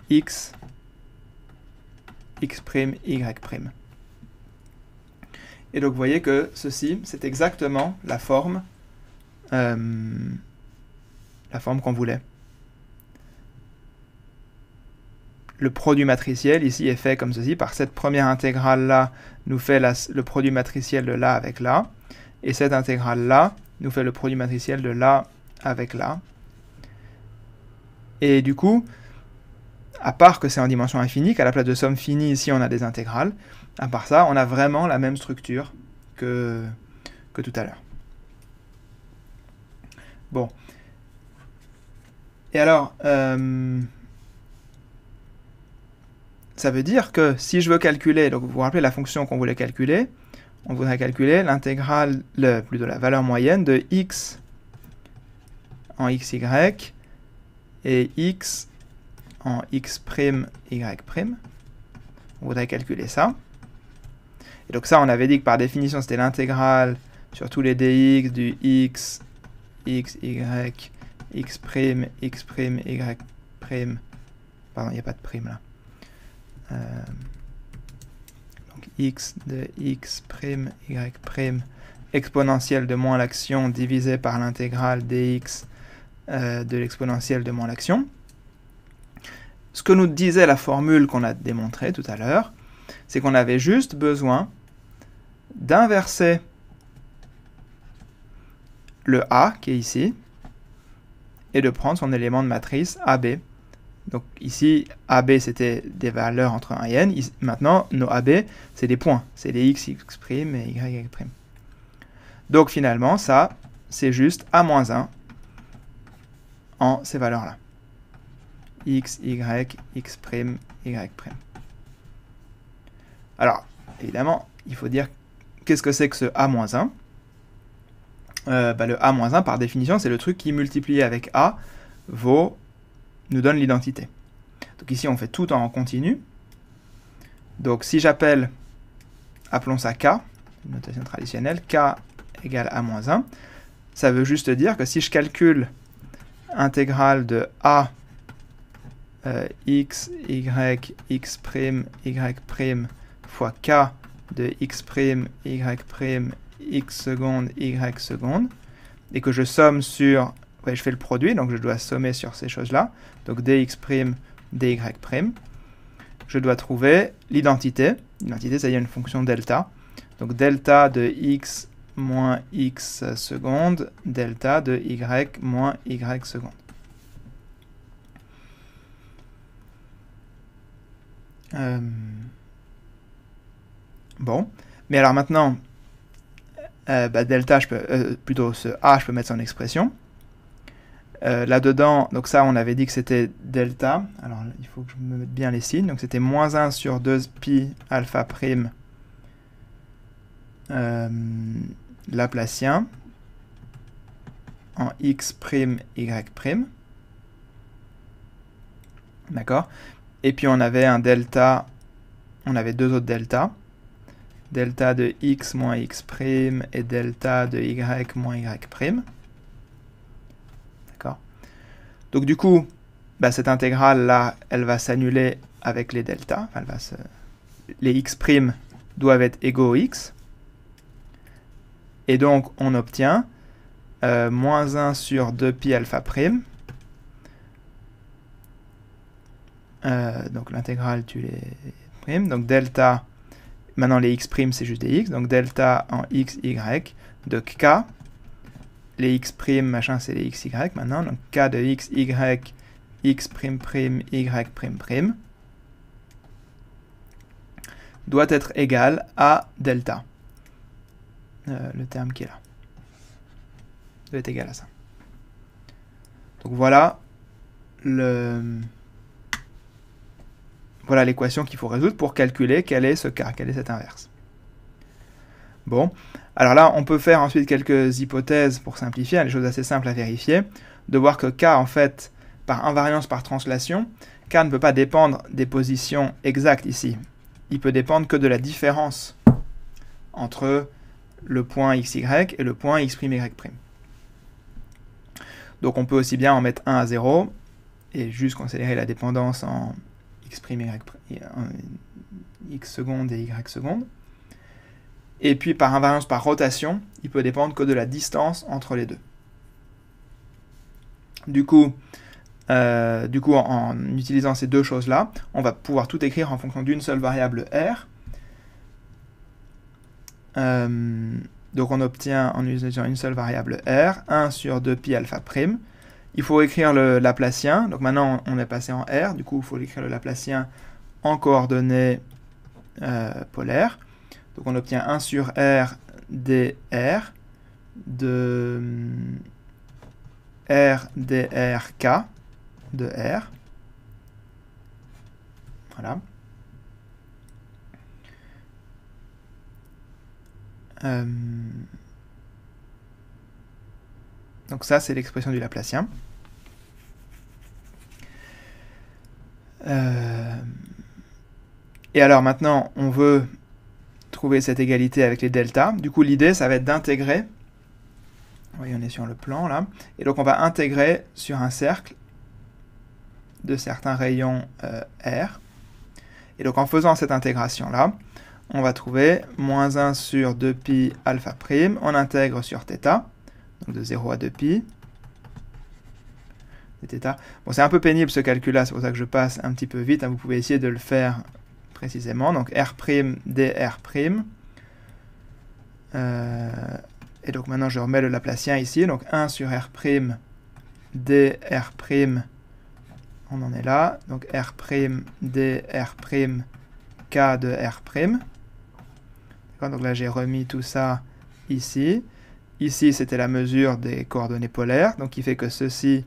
x, x prime, y prime. Et donc vous voyez que ceci, c'est exactement la forme qu'on voulait. Le produit matriciel ici est fait comme ceci, par cette première intégrale-là nous fait le produit matriciel de là avec là, et cette intégrale-là nous fait le produit matriciel de là avec là. Et du coup, à part que c'est en dimension infinie, qu'à la place de somme finie, ici on a des intégrales, à part ça, on a vraiment la même structure que tout à l'heure. Bon. Et alors, ça veut dire que si je veux calculer, donc vous vous rappelez la fonction qu'on voulait calculer, on voudrait calculer l'intégrale, plutôt la valeur moyenne de x en xy et x en x', y'. On voudrait calculer ça. Et donc ça, on avait dit que par définition, c'était l'intégrale sur tous les dx du x, x, y, x', x', y'. Pardon, il n'y a pas de prime là. Donc x de x', y', exponentielle de moins l'action divisé par l'intégrale dx de l'exponentielle de moins l'action. Ce que nous disait la formule qu'on a démontrée tout à l'heure, c'est qu'on avait juste besoin d'inverser le a qui est ici et de prendre son élément de matrice AB. Donc ici, AB c'était des valeurs entre 1 et n. Maintenant, nos AB, c'est des points. C'est les x, x' et y, y'. Donc finalement, ça, c'est juste A-1 en ces valeurs-là. X, y, x', y'. Alors, évidemment, il faut dire qu'est-ce que c'est que ce A-1 ? Le A-1, par définition, c'est le truc qui, multiplié avec A, nous donne l'identité. Donc ici, on fait tout en continu. Donc si j'appelle, appelons ça K, une notation traditionnelle, K égale A-1, ça veut juste dire que si je calcule intégrale de A x, y, x', y' fois K de x', y', x seconde, y seconde, et que je somme sur... je fais le produit, donc je dois sommer sur ces choses-là. Donc dx', dy'. Je dois trouver l'identité. L'identité, c'est-à-dire une fonction delta. Donc delta de x moins x seconde, delta de y moins y seconde. Bon, mais alors maintenant, delta, plutôt ce a, je peux mettre son expression. Là-dedans, donc ça, on avait dit que c'était delta. Alors, il faut que je me mette bien les signes. Donc, c'était moins 1 sur 2 pi alpha prime laplacien en x', y'. D'accord ? Et puis, on avait un delta, on avait deux autres deltas. Delta de x moins x' et delta de y moins y'. Donc du coup, cette intégrale-là, elle va s'annuler avec les deltas. Les x' doivent être égaux au x. Et donc, on obtient moins 1 sur 2 pi alpha prime. Donc l'intégrale tue les primes. Donc delta, maintenant les x' c'est juste des x. Donc delta en x, y de k. Les x', machin, c'est les x, y maintenant. Donc k de x, y, x', y', doit être égal à delta. Le terme qui est là. Doit être égal à ça. Donc voilà voilà l'équation qu'il faut résoudre pour calculer quel est ce k, quelle est cette inverse. Bon, alors là, on peut faire ensuite quelques hypothèses pour simplifier, des choses assez simples à vérifier, de voir que k, en fait, par invariance par translation, k ne peut pas dépendre des positions exactes ici. Il peut dépendre que de la différence entre le point xy et le point x', y'. Donc on peut aussi bien en mettre 1 à 0, et juste considérer la dépendance en x', y', en x seconde et y seconde. Et puis par invariance par rotation, il peut dépendre que de la distance entre les deux. Du coup, en utilisant ces deux choses-là, on va pouvoir tout écrire en fonction d'une seule variable r. Donc on obtient en utilisant une seule variable r, 1 sur 2pi alpha prime. Il faut écrire le Laplacien, donc maintenant on est passé en r, du coup il faut écrire le Laplacien en coordonnées polaires. Donc on obtient 1 sur r dr de r dr k de r. Voilà. Donc ça, c'est l'expression du Laplacien. Et alors maintenant, on veut trouver cette égalité avec les deltas. Du coup, l'idée, ça va être d'intégrer. Oui, on est sur le plan, là. Et donc, on va intégrer sur un cercle de certains rayons R. Et donc, en faisant cette intégration-là, on va trouver moins 1 sur 2pi alpha prime. On intègre sur θ, donc de 0 à 2pi. Θ. Bon, c'est un peu pénible ce calcul-là, c'est pour ça que je passe un petit peu vite. Hein. Vous pouvez essayer de le faire précisément. Donc, R' dr'. Et donc, maintenant, je remets le Laplacien ici. Donc, 1 sur R' dr'. On en est là. Donc, R' dr', k de R'. Donc là, j'ai remis tout ça ici. Ici, c'était la mesure des coordonnées polaires. Donc, qui fait que ceci...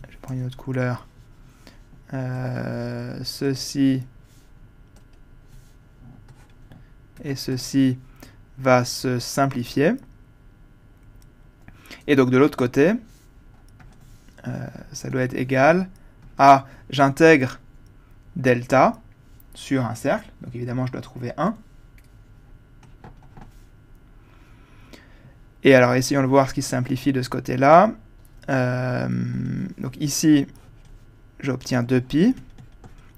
Je vais prendre une autre couleur. Ceci et ceci va se simplifier. Et donc, de l'autre côté, ça doit être égal à... J'intègre delta sur un cercle. Donc, évidemment, je dois trouver 1. Et alors, essayons de voir ce qui se simplifie de ce côté-là. Donc ici, j'obtiens 2pi.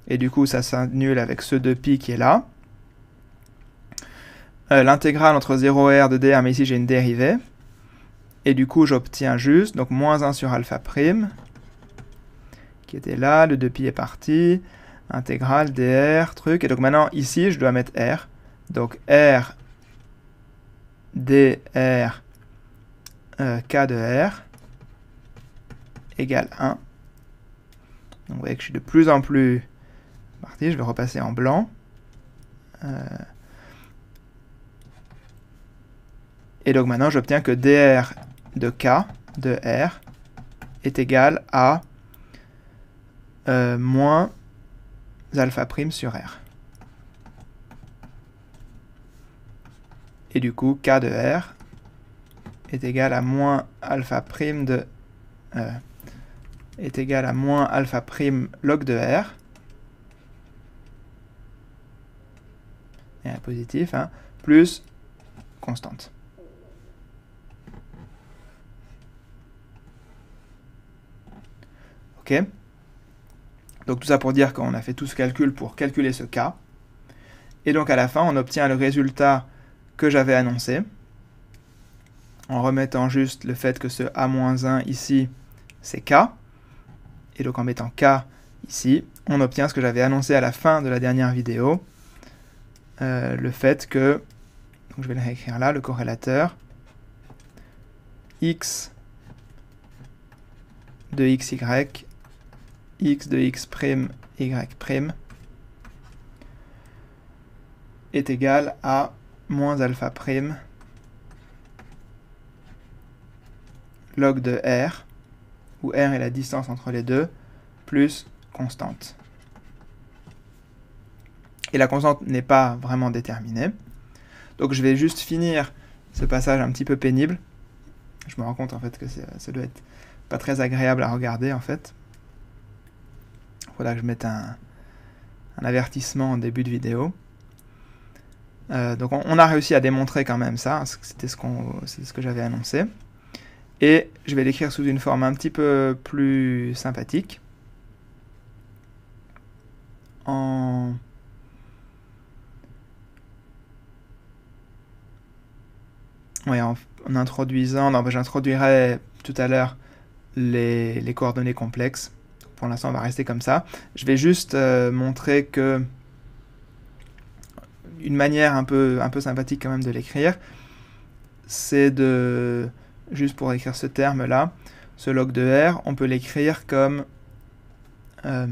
Et du coup, ça s'annule avec ce 2pi qui est là. L'intégrale entre 0 et r de dr, mais ici j'ai une dérivée. Et du coup, j'obtiens juste, donc moins 1 sur alpha prime, qui était là, le 2pi est parti. Intégrale dr, truc. Et donc maintenant, ici, je dois mettre r. Donc r dr k de r égale 1. Donc vous voyez que je suis de plus en plus parti. Je vais repasser en blanc. Et donc maintenant, j'obtiens que dr de k de r est égal à moins alpha prime sur r. Et du coup, k de r est égal à moins alpha prime de est égal à moins alpha prime log de r. Et un positif, hein, plus constante. Ok. Donc tout ça pour dire qu'on a fait tout ce calcul pour calculer ce k. Et donc à la fin, on obtient le résultat que j'avais annoncé, en remettant juste le fait que ce a-1 ici, c'est k. Et donc en mettant k ici, on obtient ce que j'avais annoncé à la fin de la dernière vidéo, le fait que, donc je vais le réécrire là, le corrélateur, x de xy, x de x', y' est égal à moins alpha prime log de r, où r est la distance entre les deux, plus constante. Et la constante n'est pas vraiment déterminée. Donc je vais juste finir ce passage un petit peu pénible. Je me rends compte en fait que ça doit être pas très agréable à regarder en fait. Il faudra que je mette un avertissement en début de vidéo. Donc on a réussi à démontrer quand même ça, c'était ce que j'avais annoncé. Et je vais l'écrire sous une forme un petit peu plus sympathique. ouais, en introduisant... Non, j'introduirai tout à l'heure les coordonnées complexes. Pour l'instant, on va rester comme ça. Je vais juste montrer que une manière un peu sympathique quand même de l'écrire, c'est de... Juste pour écrire ce terme-là, ce log de R, on peut l'écrire comme... on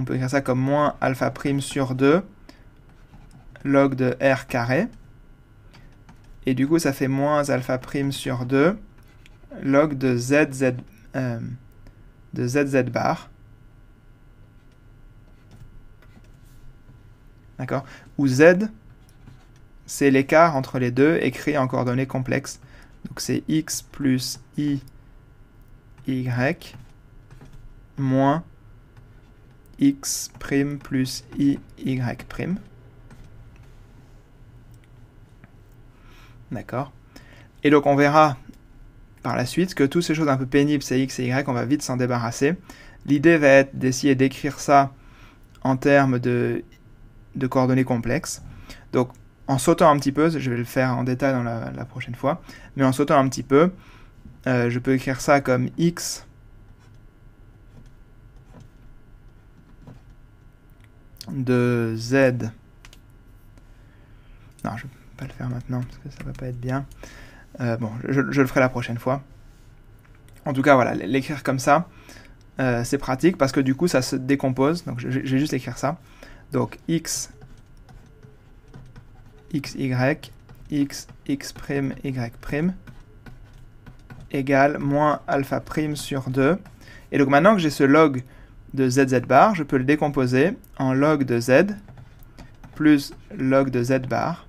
peut écrire ça comme moins alpha prime sur 2 log de R carré. Et du coup, ça fait moins alpha prime sur 2 log de ZZ bar. D'accord? Où Z, c'est l'écart entre les deux écrit en coordonnées complexes. Donc c'est X plus I, Y, moins X' plus I, Y'. D'accord? Et donc on verra par la suite que toutes ces choses un peu pénibles, c'est X et Y, on va vite s'en débarrasser. L'idée va être d'essayer d'écrire ça en termes de coordonnées complexes. Donc en sautant un petit peu, je vais le faire en détail dans la prochaine fois, mais en sautant un petit peu, je peux écrire ça comme X de Z. Non, je ne vais pas le faire maintenant parce que ça ne va pas être bien. Bon, je le ferai la prochaine fois. En tout cas, voilà, l'écrire comme ça, c'est pratique parce que du coup, ça se décompose. Donc, je vais juste écrire ça. Donc, X, Y, X, X', Y' égale moins alpha prime sur 2. Et donc, maintenant que j'ai ce log de ZZ bar, je peux le décomposer en log de Z plus log de Z bar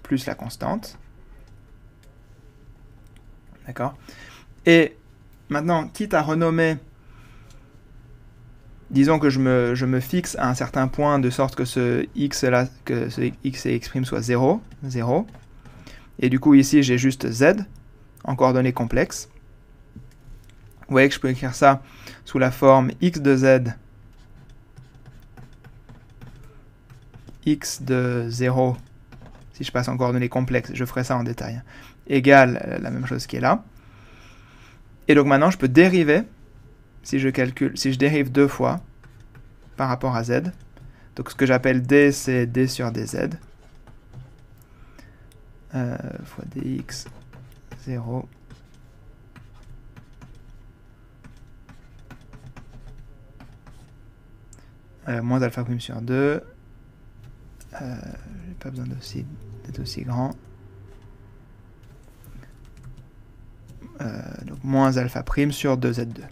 plus la constante. D'accord? Et maintenant, quitte à renommer, disons que je me fixe à un certain point de sorte que ce x là, que ce x et x' soit 0, 0. Et du coup, ici, j'ai juste z en coordonnées complexes. Vous voyez que je peux écrire ça sous la forme x de z, x de 0, si je passe en coordonnées complexes, je ferai ça en détail, égale la même chose qui est là. Et donc maintenant, je peux dériver, si je dérive deux fois par rapport à z. Donc ce que j'appelle d, c'est d sur dz, fois dx 0 moins alpha prime sur 2. J'ai pas besoin d'être aussi grand. Donc moins alpha prime sur 2z2.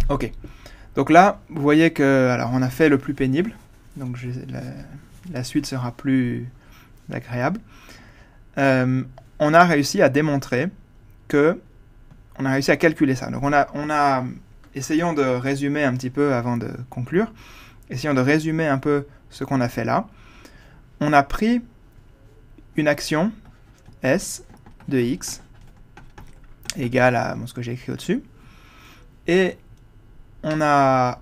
Ok. Donc là, vous voyez que, alors on a fait le plus pénible. Donc la suite sera plus agréable. On a réussi à démontrer que on a réussi à calculer ça. Donc essayons de résumer un petit peu avant de conclure. Essayons de résumer un peu ce qu'on a fait là. On a pris une action S de x égale à ce que j'ai écrit au-dessus. Et on a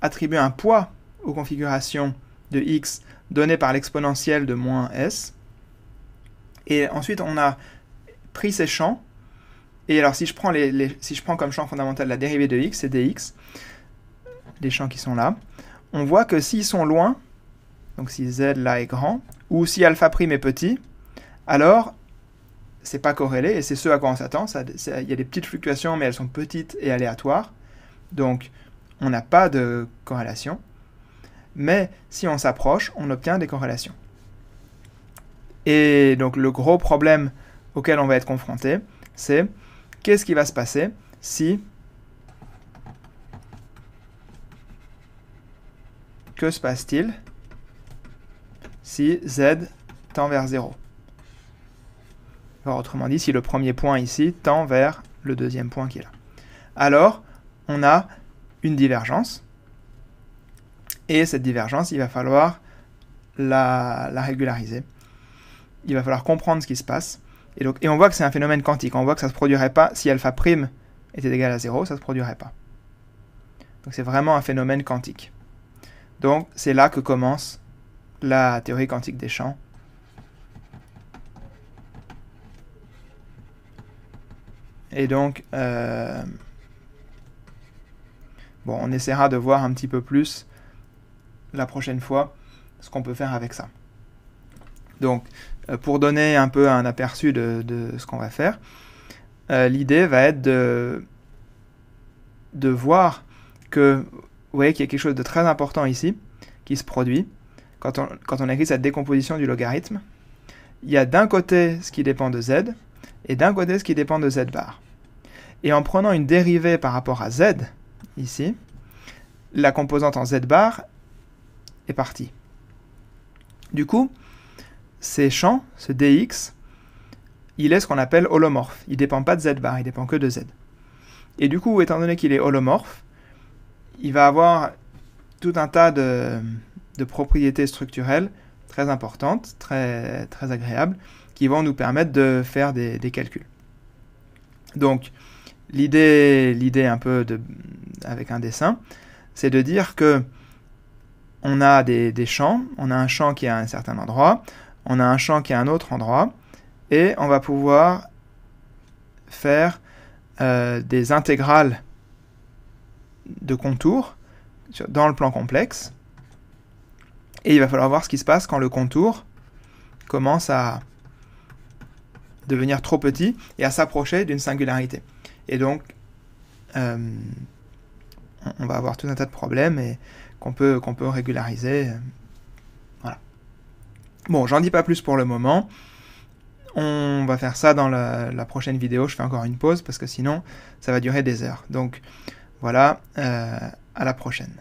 attribué un poids aux configurations de x donné par l'exponentielle de moins s. Et ensuite, on a pris ces champs. Et alors, si je prends comme champ fondamental la dérivée de x, c'est dx, les champs qui sont là, on voit que s'ils sont loin, donc si z là est grand, ou si alpha prime est petit, alors c'est pas corrélé, et c'est ce à quoi on s'attend. Il y a des petites fluctuations, mais elles sont petites et aléatoires. Donc, on n'a pas de corrélation. Mais si on s'approche, on obtient des corrélations. Et donc, le gros problème auquel on va être confronté, c'est qu'est-ce qui va se passer si... Que se passe-t-il si z tend vers 0? Alors, autrement dit, si le premier point ici tend vers le deuxième point qui est là. Alors, on a une divergence. Et cette divergence, il va falloir la régulariser. Il va falloir comprendre ce qui se passe. Et on voit que c'est un phénomène quantique. On voit que ça ne se produirait pas si alpha prime était égal à 0, ça ne se produirait pas. Donc c'est vraiment un phénomène quantique. Donc c'est là que commence la théorie quantique des champs. Et donc, bon, on essaiera de voir un petit peu plus la prochaine fois ce qu'on peut faire avec ça. Donc, pour donner un peu un aperçu de ce qu'on va faire, l'idée va être de voir que, vous voyez qu'il y a quelque chose de très important ici qui se produit quand on écrit cette décomposition du logarithme. Il y a d'un côté ce qui dépend de z et d'un côté ce qui dépend de z bar. Et en prenant une dérivée par rapport à z, ici, la composante en z bar est partie. Du coup, ces champs, ce dx, il est ce qu'on appelle holomorphe. Il ne dépend pas de z bar, il dépend que de z. Et du coup, étant donné qu'il est holomorphe, il va avoir tout un tas de propriétés structurelles très importantes, très, très agréables, qui vont nous permettre de faire des calculs. Donc, l'idée un peu avec un dessin, c'est de dire que on a des champs, on a un champ qui est à un certain endroit, on a un champ qui est à un autre endroit, et on va pouvoir faire des intégrales de contours dans le plan complexe, et il va falloir voir ce qui se passe quand le contour commence à devenir trop petit et à s'approcher d'une singularité. Et donc, on va avoir tout un tas de problèmes et qu'on peut régulariser. Voilà. Bon, j'en dis pas plus pour le moment. On va faire ça dans la prochaine vidéo. Je fais encore une pause parce que sinon, ça va durer des heures. Donc, voilà, à la prochaine.